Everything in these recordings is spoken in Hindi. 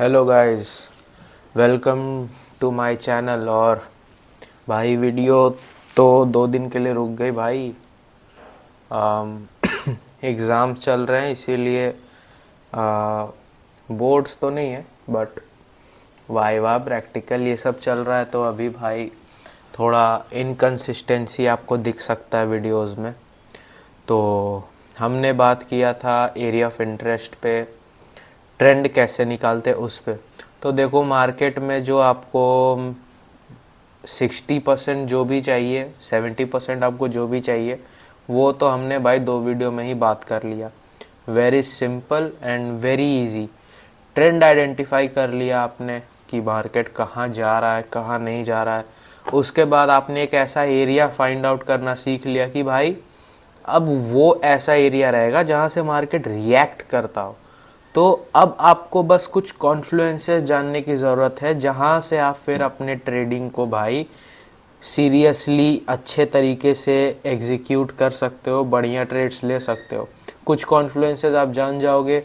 Hello guys, welcome to my channel. और भाई वीडियो तो 2 दिन के लिए रुक गई भाई। एग्ज़ाम चल रहे हैं इसीलिए बोर्ड्स तो नहीं है बट वाइवा प्रैक्टिकल ये सब चल रहा है, तो अभी भाई थोड़ा इनकंसिस्टेंसी आपको दिख सकता है वीडियोस में। तो हमने बात किया था एरिया ऑफ इंटरेस्ट पे, ट्रेंड कैसे निकालते उस पे। तो देखो मार्केट में जो आपको 60% जो भी चाहिए, 70% आपको जो भी चाहिए, वो तो हमने भाई 2 वीडियो में ही बात कर लिया। Very simple and very easy. Trend identify कर लिया आपने कि मार्केट कहाँ जा रहा है कहाँ नहीं जा रहा है। उसके बाद आपने एक ऐसा एरिया फाइंड आउट करना सीख लिया कि भाई अब वो ऐसा एरिया रहेगा जहाँ से मार्केट रिएक्ट करता हो। तो अब आपको बस कुछ कॉन्फ्लुएंसेस जानने की ज़रूरत है जहाँ से आप फिर अपने ट्रेडिंग को भाई सीरियसली अच्छे तरीके से एग्जीक्यूट कर सकते हो, बढ़िया ट्रेड्स ले सकते हो। कुछ कॉन्फ्लुएंसेस आप जान जाओगे,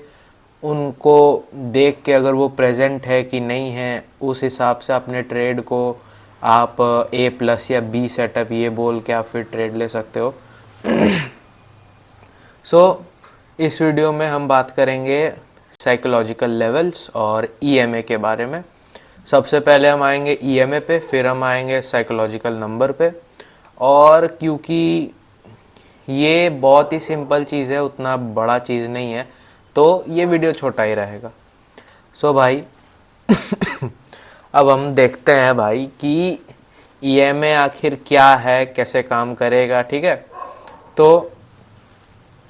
उनको देख के अगर वो प्रेजेंट है कि नहीं है, उस हिसाब से अपने ट्रेड को आप A+ या B सेटअप ये बोल के आप फिर ट्रेड ले सकते हो। इस वीडियो में हम बात करेंगे साइकोलॉजिकल लेवल्स और EMA के बारे में। सबसे पहले हम आएंगे EMA पे, फिर हम आएंगे साइकोलॉजिकल नंबर पे। और क्योंकि ये बहुत ही सिंपल चीज़ है, उतना बड़ा चीज़ नहीं है, तो ये वीडियो छोटा ही रहेगा। भाई अब हम देखते हैं भाई कि EMA आखिर क्या है, कैसे काम करेगा। ठीक है, तो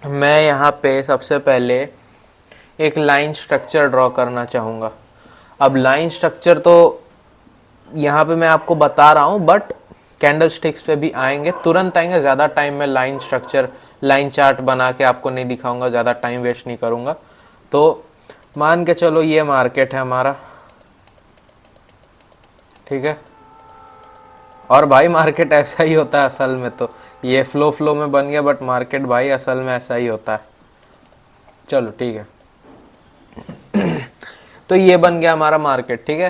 मैं यहाँ पे सबसे पहले एक लाइन स्ट्रक्चर ड्रॉ करना चाहूँगा। अब लाइन स्ट्रक्चर तो यहाँ पे मैं आपको बता रहा हूँ, बट कैंडल स्टिक्स पे भी आएंगे, तुरंत आएंगे। ज़्यादा टाइम में लाइन स्ट्रक्चर, लाइन चार्ट बना के आपको नहीं दिखाऊंगा, ज़्यादा टाइम वेस्ट नहीं करूँगा। तो मान के चलो ये मार्केट है हमारा, ठीक है। और भाई मार्केट ऐसा ही होता है असल में, तो ये फ्लो में बन गया, बट मार्केट भाई असल में ऐसा ही होता है। चलो ठीक है, तो ये बन गया हमारा मार्केट, ठीक है।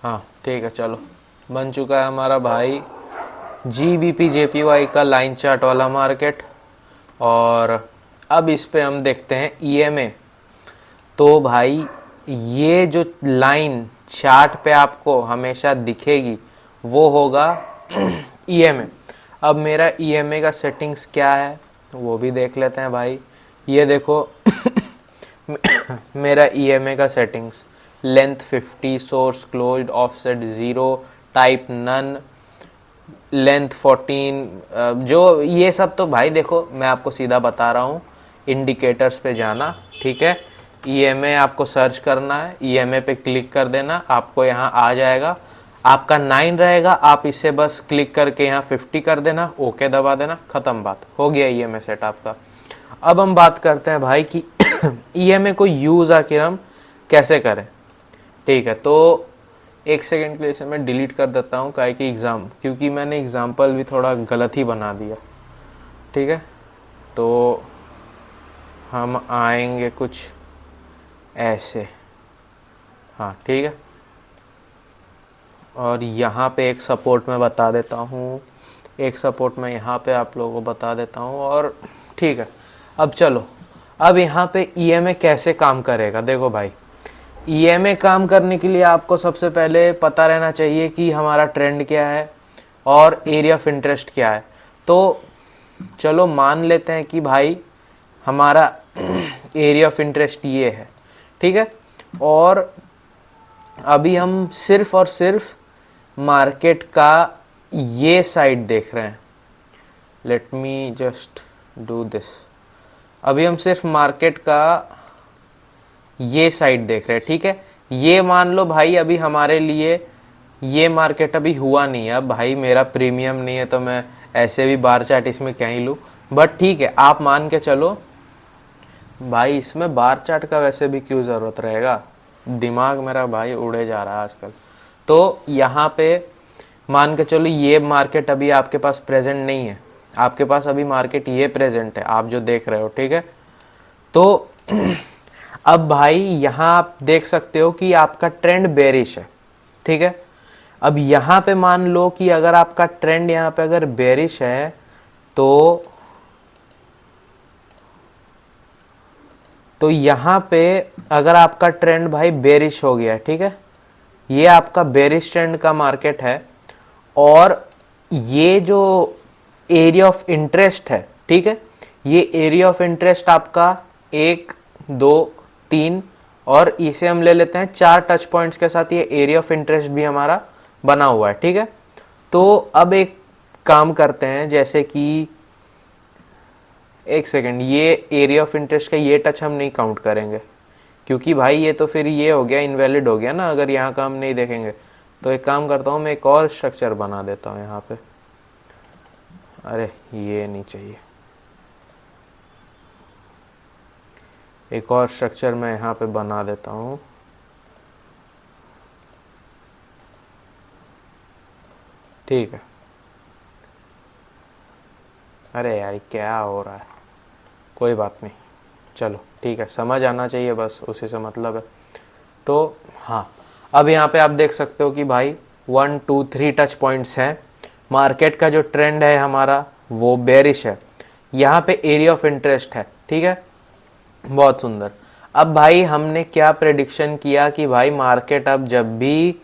हाँ ठीक है, चलो बन चुका है हमारा भाई GBP JPY का लाइन चार्ट वाला मार्केट। और अब इस पे हम देखते हैं EMA। तो भाई ये जो लाइन चार्ट पे आपको हमेशा दिखेगी वो होगा EMA। अब मेरा EMA का सेटिंग्स क्या है वो भी देख लेते हैं भाई। ये देखो मेरा EMA का settings, length 50, source closed, offset 0, type none, length 14। जो ये सब तो भाई देखो मैं आपको सीधा बता रहा हूँ, इंडिकेटर्स पे जाना, ठीक है। EMA आपको सर्च करना है, EMA पे क्लिक कर देना, आपको यहाँ आ जाएगा, आपका 9 रहेगा। आप इसे बस क्लिक करके यहाँ 50 कर देना, ओके दबा देना, खत्म, बात हो गया EMA सेट आपका। अब हम बात करते हैं भाई कि EMA को यूज़ आखिर हम कैसे करें। ठीक है, तो 1 सेकेंड के लिए इसे मैं डिलीट कर देता हूँ, काहे कि क्योंकि मैंने एग्जाम्पल भी थोड़ा गलत ही बना दिया। ठीक है, तो हम आएंगे कुछ ऐसे, हाँ ठीक है। और यहाँ पे एक सपोर्ट मैं बता देता हूँ, एक सपोर्ट मैं यहाँ पे आप लोगों को बता देता हूँ। और ठीक है, अब चलो, अब यहाँ पे EMA कैसे काम करेगा। देखो भाई, EMA काम करने के लिए आपको सबसे पहले पता रहना चाहिए कि हमारा ट्रेंड क्या है और एरिया ऑफ इंटरेस्ट क्या है। तो चलो मान लेते हैं कि भाई हमारा एरिया ऑफ इंटरेस्ट ये है, ठीक है। और अभी हम सिर्फ और सिर्फ मार्केट का ये साइड देख रहे हैं। Let me just do this. अभी हम सिर्फ मार्केट का ये साइड देख रहे हैं, ठीक है। ये मान लो भाई अभी हमारे लिए ये मार्केट अभी हुआ नहीं है। अब भाई मेरा प्रीमियम नहीं है तो मैं ऐसे भी बार चार्ट इसमें क्या ही लूँ, बट ठीक है, आप मान के चलो भाई इसमें बार चार्ट का वैसे भी क्यों ज़रूरत रहेगा, दिमाग मेरा भाई उड़े जा रहा है आजकल। तो यहाँ पे मान के चलो ये मार्केट अभी आपके पास प्रेजेंट नहीं है, आपके पास अभी मार्केट ये प्रेजेंट है, आप जो देख रहे हो, ठीक है। तो अब भाई यहां आप देख सकते हो कि आपका ट्रेंड बेरिश है, ठीक है। अब यहां पे मान लो कि अगर आपका ट्रेंड यहां पे अगर बेरिश है तो यहां पे अगर आपका ट्रेंड भाई बेरिश हो गया, ठीक है, ये आपका बेरिश ट्रेंड का मार्केट है, और ये जो एरिया ऑफ इंटरेस्ट है, ठीक है, ये एरिया ऑफ इंटरेस्ट आपका 1 2 3 और इसे हम ले लेते हैं 4 टच पॉइंट्स के साथ ये एरिया ऑफ इंटरेस्ट भी हमारा बना हुआ है, ठीक है। तो अब एक काम करते हैं, जैसे कि एक सेकेंड, ये एरिया ऑफ इंटरेस्ट का ये टच हम नहीं काउंट करेंगे, क्योंकि भाई ये तो फिर ये हो गया, इनवैलिड हो गया ना अगर यहाँ का हम नहीं देखेंगे। तो एक काम करता हूँ, मैं एक और स्ट्रक्चर बना देता हूँ यहाँ पे। अरे ये नहीं चाहिए, एक और स्ट्रक्चर मैं यहाँ पे बना देता हूँ। ठीक है। अरे यार क्या हो रहा है, कोई बात नहीं, चलो ठीक है, समझ आना चाहिए बस, उसी से मतलब है। तो हाँ, अब यहाँ पे आप देख सकते हो कि भाई 1 2 3 टच पॉइंट्स हैं। मार्केट का जो ट्रेंड है हमारा वो बेरिश है, यहाँ पे एरिया ऑफ इंटरेस्ट है, ठीक है, बहुत सुंदर। अब भाई हमने क्या प्रेडिक्शन किया कि भाई मार्केट अब जब भी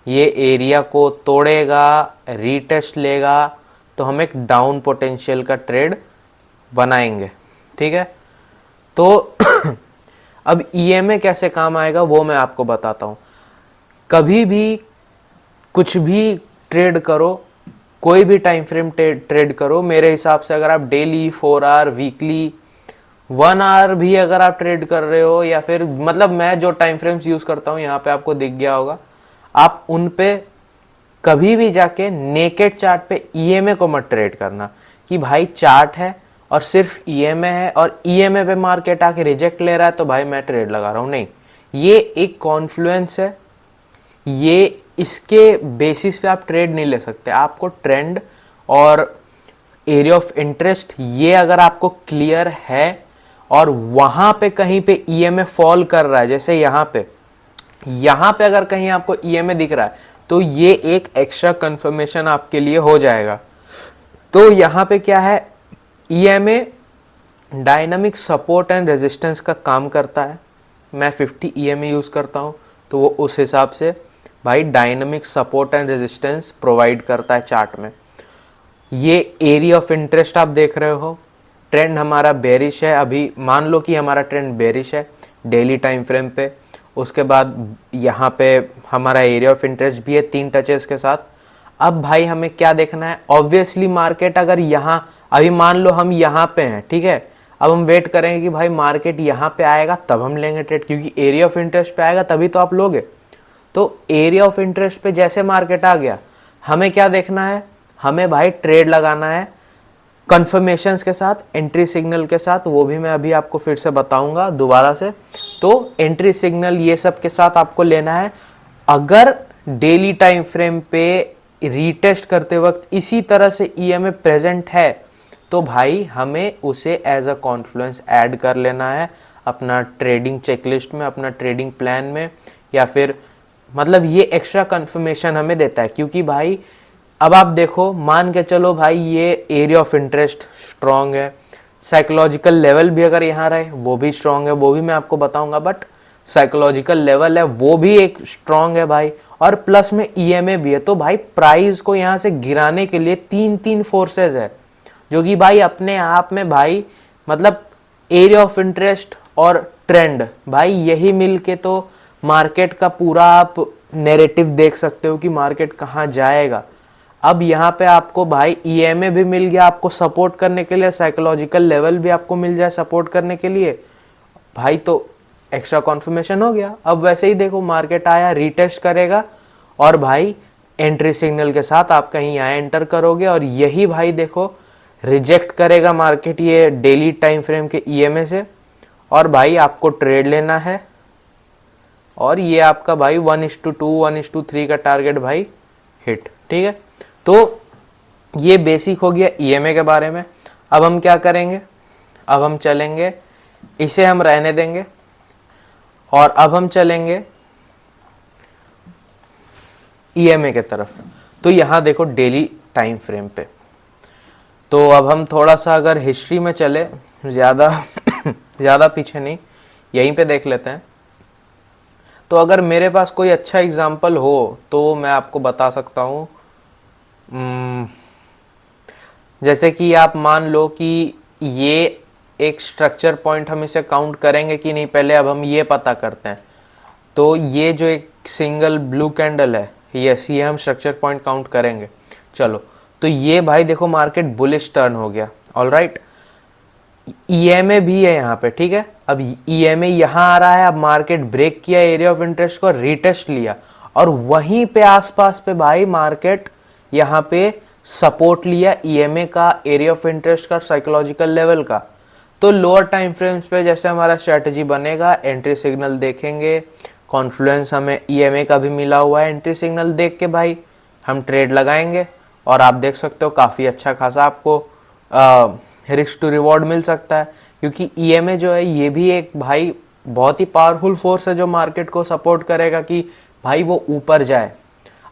ये एरिया को तोड़ेगा, रीटेस्ट लेगा, तो हम एक डाउन पोटेंशियल का ट्रेड बनाएंगे, ठीक है। तो अब ईएमए कैसे काम आएगा वो मैं आपको बताता हूं। कभी भी कुछ भी ट्रेड करो, कोई भी टाइम फ्रेम ट्रेड करो, मेरे हिसाब से अगर आप डेली, 4 आवर, वीकली, 1 आवर भी अगर आप ट्रेड कर रहे हो, या फिर मतलब मैं जो टाइम फ्रेम्स यूज करता हूं यहाँ पे आपको दिख गया होगा, आप उन पे कभी भी जाके नेकेड चार्ट पे ईएमए को मत ट्रेड करना कि भाई चार्ट है और सिर्फ ईएमए है और ईएमए पे मार्केट आके रिजेक्ट ले रहा है तो भाई मैं ट्रेड लगा रहा हूं। नहीं, ये एक कॉन्फ्लुएंस है, ये इसके बेसिस पे आप ट्रेड नहीं ले सकते। आपको ट्रेंड और एरिया ऑफ इंटरेस्ट ये अगर आपको क्लियर है और वहां पे कहीं पे ईएमए फॉल कर रहा है, जैसे यहां पे अगर कहीं आपको ईएमए दिख रहा है तो ये एक एक्स्ट्रा कंफर्मेशन आपके लिए हो जाएगा। तो यहां पे क्या है, EMA dynamic support and resistance का काम करता है। मैं 50 ईएमए यूज करता हूं तो वो उस हिसाब से भाई dynamic support and resistance provide करता है चार्ट में। ये एरिया ऑफ इंटरेस्ट आप देख रहे हो, ट्रेंड हमारा बेरिश है, अभी मान लो कि हमारा ट्रेंड बेरिश है डेली टाइम फ्रेम पे। उसके बाद यहाँ पे हमारा एरिया ऑफ इंटरेस्ट भी है 3 टचेस के साथ। अब भाई हमें क्या देखना है, ऑब्वियसली मार्केट अगर यहाँ, अभी मान लो हम यहाँ पे हैं, ठीक है, अब हम वेट करेंगे कि भाई मार्केट यहाँ पे आएगा तब हम लेंगे ट्रेड, क्योंकि एरिया ऑफ इंटरेस्ट पे आएगा तभी तो आप लोगे। तो एरिया ऑफ इंटरेस्ट पे जैसे मार्केट आ गया, हमें क्या देखना है, हमें भाई ट्रेड लगाना है कंफर्मेशंस के साथ, एंट्री सिग्नल के साथ, वो भी मैं अभी आपको फिर से बताऊंगा दोबारा से। तो एंट्री सिग्नल ये सब के साथ आपको लेना है। अगर डेली टाइम फ्रेम पे रीटेस्ट करते वक्त इसी तरह से ईएमए प्रेजेंट है तो भाई हमें उसे एज अ कॉन्फ्लुएंस ऐड कर लेना है अपना ट्रेडिंग चेकलिस्ट में, अपना ट्रेडिंग प्लान में, या फिर मतलब ये एक्स्ट्रा कंफर्मेशन हमें देता है। क्योंकि भाई अब आप देखो, मान के चलो भाई ये एरिया ऑफ इंटरेस्ट स्ट्रांग है, साइकोलॉजिकल लेवल भी अगर यहाँ रहे वो भी स्ट्रांग है, वो भी मैं आपको बताऊंगा, बट साइकोलॉजिकल लेवल है वो भी एक स्ट्रांग है भाई, और प्लस में ईएमए भी है। तो भाई प्राइस को यहाँ से गिराने के लिए 3 फोर्सेस है, जो कि भाई अपने आप में भाई मतलब एरिया ऑफ इंटरेस्ट और ट्रेंड, भाई यही मिलके तो मार्केट का पूरा आप नैरेटिव देख सकते हो कि मार्केट कहाँ जाएगा। अब यहाँ पे आपको भाई ईएमए भी मिल गया आपको सपोर्ट करने के लिए, साइकोलॉजिकल लेवल भी आपको मिल जाए सपोर्ट करने के लिए भाई, तो एक्स्ट्रा कॉन्फर्मेशन हो गया। अब वैसे ही देखो मार्केट आया, रीटेस्ट करेगा और भाई एंट्री सिग्नल के साथ आप कहीं यहाँ एंटर करोगे, और यही भाई देखो रिजेक्ट करेगा मार्केट ये डेली टाइम फ्रेम के ईएमए से, और भाई आपको ट्रेड लेना है। और ये आपका भाई 1:2 1:3 का टारगेट भाई हिट, ठीक है। तो ये बेसिक हो गया ईएमए के बारे में। अब हम क्या करेंगे, अब हम चलेंगे, इसे हम रहने देंगे और अब हम चलेंगे ईएमए के तरफ। तो यहां देखो डेली टाइम फ्रेम पे, तो अब हम थोड़ा सा अगर हिस्ट्री में चले, ज़्यादा ज़्यादा पीछे नहीं, यहीं पे देख लेते हैं। तो अगर मेरे पास कोई अच्छा एग्जाम्पल हो तो मैं आपको बता सकता हूँ। जैसे कि आप मान लो कि ये एक स्ट्रक्चर पॉइंट, हम इसे काउंट करेंगे कि नहीं पहले अब हम ये पता करते हैं। तो ये जो एक सिंगल ब्लू कैंडल है, यस, ये हम स्ट्रक्चर पॉइंट काउंट करेंगे। चलो, तो ये भाई देखो मार्केट बुलिश टर्न हो गया, ऑलराइट। ईएमए भी है यहाँ पे, ठीक है। अब ईएमए यहाँ आ रहा है, अब मार्केट ब्रेक किया एरिया ऑफ इंटरेस्ट को, रीटेस्ट लिया और वहीं पे आसपास पे भाई मार्केट यहाँ पे सपोर्ट लिया ईएमए का, एरिया ऑफ इंटरेस्ट का, साइकोलॉजिकल लेवल का। तो लोअर टाइम फ्रेम्स पे जैसे हमारा स्ट्रेटजी बनेगा, एंट्री सिग्नल देखेंगे, कॉन्फ्लुएंस हमें ईएमए का भी मिला हुआ है, एंट्री सिग्नल देख के भाई हम ट्रेड लगाएंगे और आप देख सकते हो काफ़ी अच्छा खासा आपको रिस्क टू रिवॉर्ड मिल सकता है। क्योंकि ईएमए जो है ये भी एक भाई बहुत ही पावरफुल फोर्स है जो मार्केट को सपोर्ट करेगा कि भाई वो ऊपर जाए।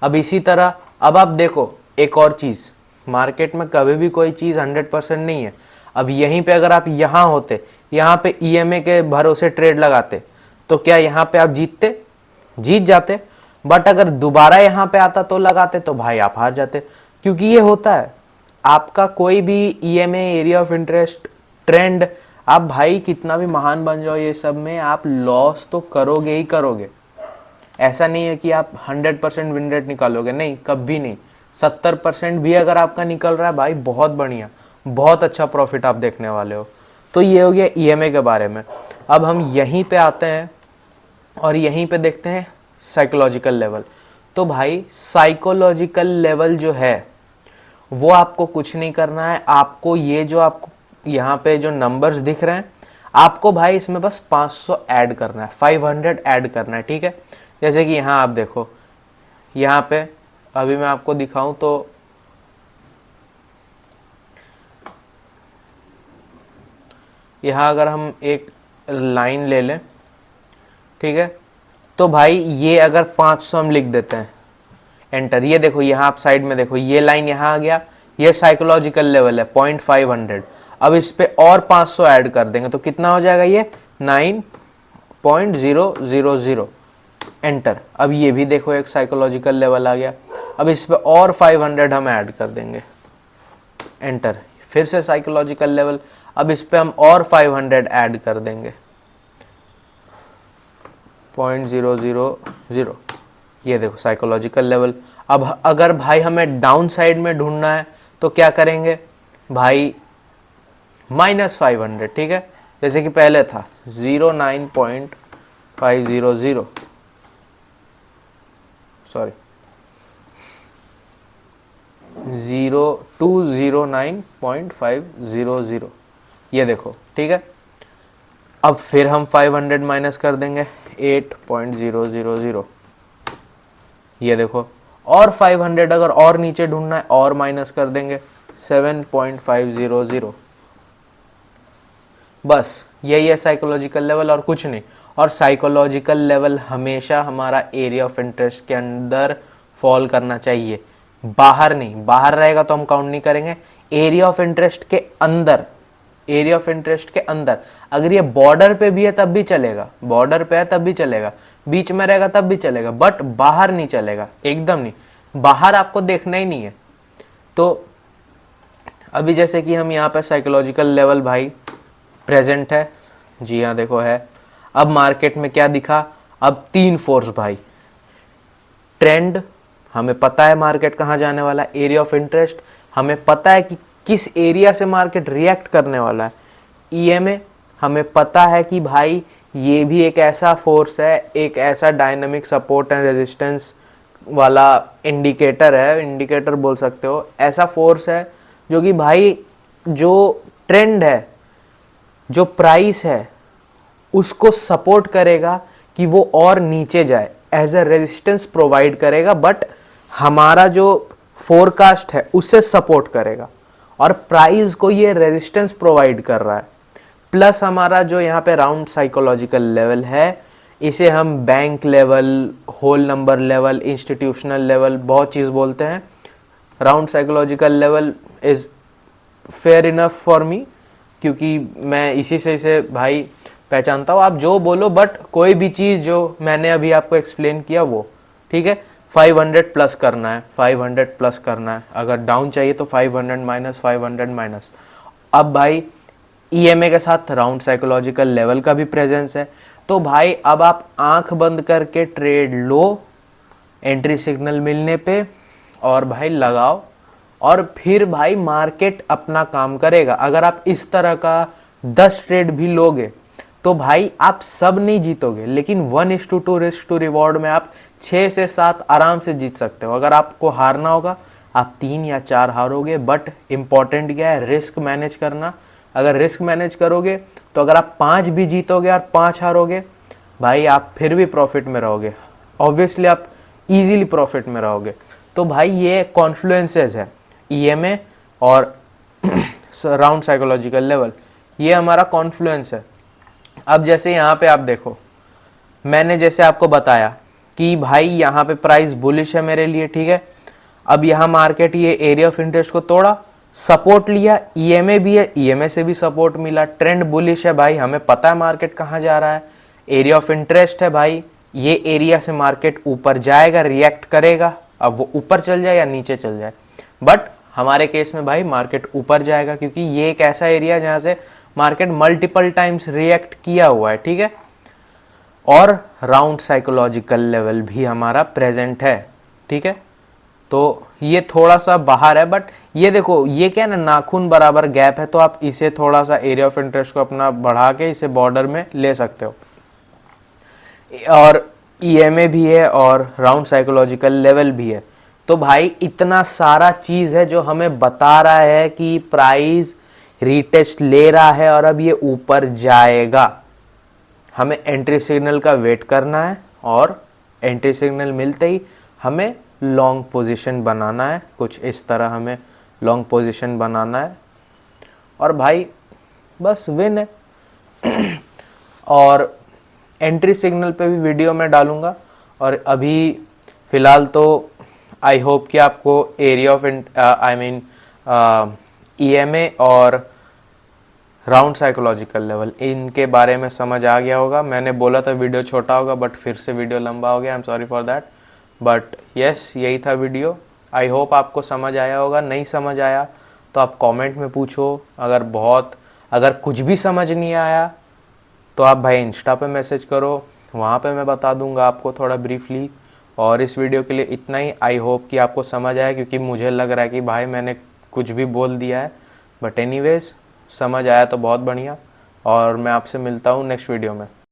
अब इसी तरह अब आप देखो एक और चीज़, मार्केट में कभी भी कोई चीज़ 100% नहीं है। अब यहीं पे अगर आप यहाँ होते, यहाँ पे ईएमए के भरोसे ट्रेड लगाते, तो क्या यहाँ पे आप जीत जाते। बट अगर दोबारा यहाँ पे आता तो लगाते तो भाई आप हार जाते। क्योंकि ये होता है, आपका कोई भी EMA, area of interest, trend, आप भाई कितना भी महान बन जाओ ये सब में, आप लॉस तो करोगे ही करोगे। ऐसा नहीं है कि आप 100% विन रेट निकालोगे, नहीं, कभी नहीं। 70% भी अगर आपका निकल रहा है भाई, बहुत बढ़िया, बहुत अच्छा प्रॉफिट आप देखने वाले हो। तो ये हो गया ईएमए के बारे में। अब हम यहीं पे आते हैं और यहीं पे देखते हैं साइकोलॉजिकल लेवल। तो भाई साइकोलॉजिकल लेवल जो है वो आपको कुछ नहीं करना है। आपको ये जो आपको यहाँ पे जो नंबर्स दिख रहे हैं, आपको भाई इसमें बस 500 ऐड करना है, 500 ऐड करना है, ठीक है। जैसे कि यहाँ आप देखो, यहाँ पे अभी मैं आपको दिखाऊं तो यहाँ अगर हम एक लाइन ले लें, ठीक है, तो भाई ये अगर 500 हम लिख देते हैं, एंटर, ये देखो यहाँ आप साइड में देखो ये लाइन यहाँ आ गया, ये साइकोलॉजिकल लेवल है 0.500। अब इस पे और 500 ऐड कर देंगे तो कितना हो जाएगा, ये 9.000, एंटर। अब ये भी देखो एक साइकोलॉजिकल लेवल आ गया। अब इस पे और 500 हम ऐड कर देंगे, एंटर, फिर से साइकोलॉजिकल लेवल। अब इस पे हम और 500 ऐड कर देंगे, 0.000, ये देखो साइकोलॉजिकल लेवल। अब अगर भाई हमें डाउन साइड में ढूंढना है तो क्या करेंगे भाई, -500, ठीक है, जैसे कि पहले था 09.500, सॉरी 209.500, ये देखो, ठीक है। अब फिर हम 500 माइनस कर देंगे, 8.000, ये देखो, और 500 अगर और नीचे ढूंढना है और माइनस कर देंगे, 7.500, बस यही है साइकोलॉजिकल लेवल और कुछ नहीं। और साइकोलॉजिकल लेवल हमेशा हमारा एरिया ऑफ इंटरेस्ट के अंदर फॉल करना चाहिए, बाहर नहीं। बाहर रहेगा तो हम काउंट नहीं करेंगे, एरिया ऑफ इंटरेस्ट के अंदर, एरिया ऑफ इंटरेस्ट के अंदर। अगर ये बॉर्डर पे भी है तब भी चलेगा, बॉर्डर पे है तब भी चलेगा, बीच में रहेगा तब भी चलेगा, बट बाहर नहीं चलेगा, एकदम नहीं, बाहर आपको देखना ही नहीं है। तो अभी जैसे कि हम यहाँ पे साइकोलॉजिकल लेवल भाई प्रेजेंट है, जी हाँ देखो है। अब मार्केट में क्या दिखा, अब 3 फोर्स भाई, ट्रेंड हमें पता है मार्केट कहाँ जाने वाला है, एरिया ऑफ इंटरेस्ट हमें पता है कि किस एरिया से मार्केट रिएक्ट करने वाला है, ईएमए हमें पता है कि भाई ये भी एक ऐसा फोर्स है, एक ऐसा डायनामिक सपोर्ट एंड रेजिस्टेंस वाला इंडिकेटर है, इंडिकेटर बोल सकते हो, ऐसा फोर्स है जो कि भाई जो ट्रेंड है, जो प्राइस है, उसको सपोर्ट करेगा कि वो और नीचे जाए, एज अ रेजिस्टेंस प्रोवाइड करेगा। बट हमारा जो फोरकास्ट है उससे सपोर्ट करेगा, और प्राइस को ये रेजिस्टेंस प्रोवाइड कर रहा है। प्लस हमारा जो यहाँ पे राउंड साइकोलॉजिकल लेवल है, इसे हम bank level, whole number level, institutional level, बहुत चीज़ बोलते हैं। Round psychological level is fair enough for me, क्योंकि मैं इसी से इसे भाई पहचानता हूँ। आप जो बोलो, बट कोई भी चीज़ जो मैंने अभी आपको एक्सप्लेन किया वो ठीक है। 500 प्लस करना है, 500 प्लस करना है, अगर डाउन चाहिए तो 500 माइनस, 500 माइनस। अब भाई ईएमए के साथ राउंड साइकोलॉजिकल लेवल का भी प्रेजेंस है, तो भाई अब आप आंख बंद करके ट्रेड लो एंट्री सिग्नल मिलने पे, और भाई लगाओ, और फिर भाई मार्केट अपना काम करेगा। अगर आप इस तरह का 10 ट्रेड भी लोगे तो भाई आप सब नहीं जीतोगे, लेकिन 1:2 रिस्क टू रिवॉर्ड में आप 6 से 7 आराम से जीत सकते हो। अगर आपको हारना होगा आप 3 या 4 हारोगे, बट इंपॉर्टेंट क्या है, रिस्क मैनेज करना। अगर रिस्क मैनेज करोगे तो अगर आप 5 भी जीतोगे और 5 हारोगे, भाई आप फिर भी प्रॉफिट में रहोगे, ऑब्वियसली आप इजीली प्रॉफिट में रहोगे। तो भाई ये कॉन्फ्लुएंसेस है, ईएमए और राउंड साइकोलॉजिकल लेवल, ये हमारा कॉन्फ्लुएंस है। अब जैसे यहाँ पे आप देखो, मैंने जैसे आपको बताया कि भाई यहाँ पे प्राइस बुलिश है मेरे लिए, ठीक है। अब यहाँ मार्केट ये एरिया ऑफ इंटरेस्ट को तोड़ा, सपोर्ट लिया, ईएमए भी है, ईएमए से भी सपोर्ट मिला, ट्रेंड बुलिश है भाई, हमें पता है मार्केट कहाँ जा रहा है, एरिया ऑफ इंटरेस्ट है भाई, ये एरिया से मार्केट ऊपर जाएगा, रिएक्ट करेगा, अब वो ऊपर चल जाए या नीचे चल जाए, बट हमारे केस में भाई मार्केट ऊपर जाएगा, क्योंकि ये एक ऐसा एरिया है जहाँ से मार्केट मल्टीपल टाइम्स रिएक्ट किया हुआ है, ठीक है। और राउंड साइकोलॉजिकल लेवल भी हमारा प्रेजेंट है, ठीक है। तो ये थोड़ा सा बाहर है, बट ये देखो, ये क्या है ना, नाखून बराबर गैप है, तो आप इसे थोड़ा सा एरिया ऑफ इंटरेस्ट को अपना बढ़ा के इसे बॉर्डर में ले सकते हो। और ईएमए भी है और राउंड साइकोलॉजिकल लेवल भी है। तो भाई इतना सारा चीज है जो हमें बता रहा है कि प्राइस रीटेस्ट ले रहा है और अब ये ऊपर जाएगा। हमें एंट्री सिग्नल का वेट करना है, और एंट्री सिग्नल मिलते ही हमें लॉन्ग पोजीशन बनाना है, कुछ इस तरह हमें लॉन्ग पोजीशन बनाना है, और भाई बस विन है। और एंट्री सिग्नल पे भी वीडियो मैं डालूंगा, और अभी फ़िलहाल तो आई होप कि आपको एरिया ऑफ ईएमए और राउंड साइकोलॉजिकल लेवल इनके बारे में समझ आ गया होगा। मैंने बोला था वीडियो छोटा होगा, बट फिर से वीडियो लंबा हो गया, I am sorry for that, but yes यही था वीडियो। आई होप आपको समझ आया होगा। नहीं समझ आया तो आप कमेंट में पूछो, अगर कुछ भी समझ नहीं आया तो आप भाई इंस्टा पे मैसेज करो, वहाँ पे मैं बता दूंगा आपको थोड़ा ब्रीफली। और इस वीडियो के लिए इतना ही। आई होप कि आपको समझ आया, क्योंकि मुझे लग रहा है कि भाई मैंने कुछ भी बोल दिया है, बट एनीवेज समझ आया तो बहुत बढ़िया, और मैं आपसे मिलता हूँ नेक्स्ट वीडियो में।